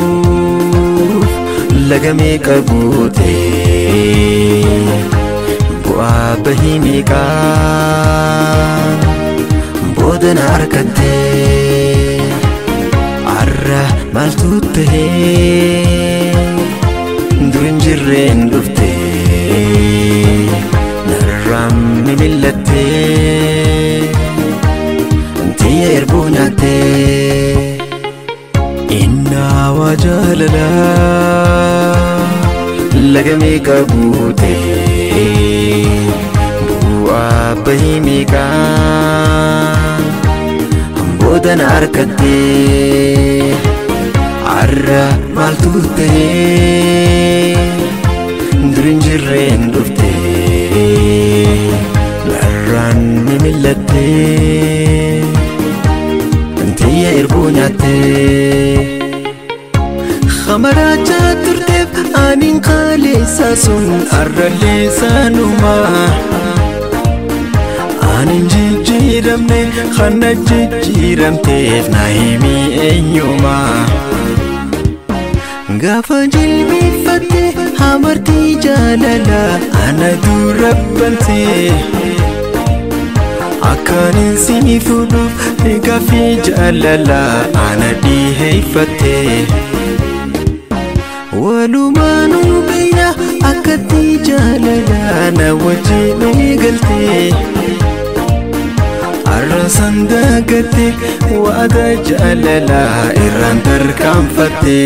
argachuuf lagamee qabuute bu'aa bahii meeqaa boodana argatte arra maaltu tahee dur hin jirreen dhufte narraan mimillatte tiya erbuu nyaatte inna wajalala lagamee qabuute bu'aa bahii meeqaa boodana argatte arra maaltu tahee dur hin jirreen dhufte narraan mimillatte tiya erbuu nyaatte khamaracha turteef anin qaleessa sun arrallee sanuma anin jijjiiramne kana jijjiiramteef na himi eenyuma gaafa jilbeeffatte hamartii jaalala ana durabbante akkanin si fuudhuuf gaaffii jaalala ana dhiheeffatte walumaanuu beeyna akkatti jaalala na wajjin eegalte arra san dagatte waada jaalala irraan tarkaanfatte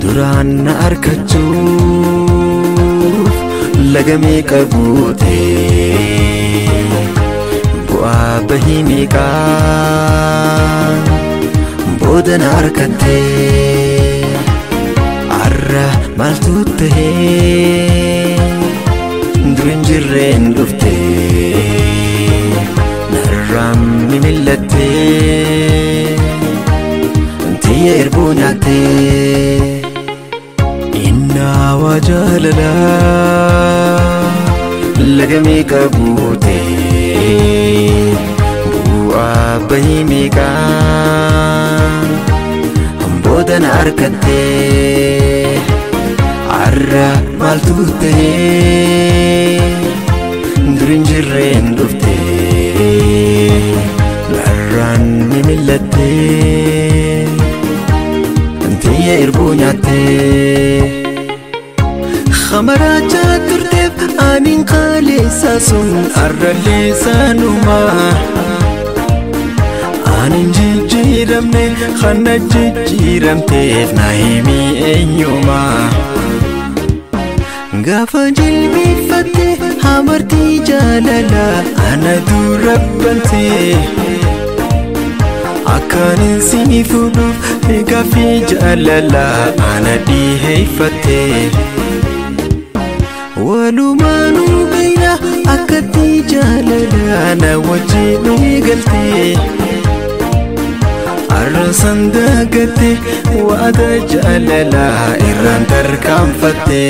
duraan na argachuuf lagamee qabuute bu'aa bahii meeqaa boodana argatte arra maaltu tahee dur hin jirreen dhufte narraan mimillatte tiya erbuu nyaatte wajalala lagamee qabuute bu'aa bahii meeqaa boodana argatte arra maaltu tahee dur hin jirreen dhufte narraan mimillatte tiya erbuu nyaatte khamaracha turteef anin qaleessa sun arrallee sanuma anin jijjiiramne kana jijjiiramteef na himi eenyuma gaafa jilbeeffatte hamartii jaalala ana durabbante akkanin si fuudhuuf gaaffii jaalala ana dhiheeffatte walumaanuu beeyna akkatti jaalala na wajjin eegalte arra san dagatte waada jaalala irraan tarkaanfatte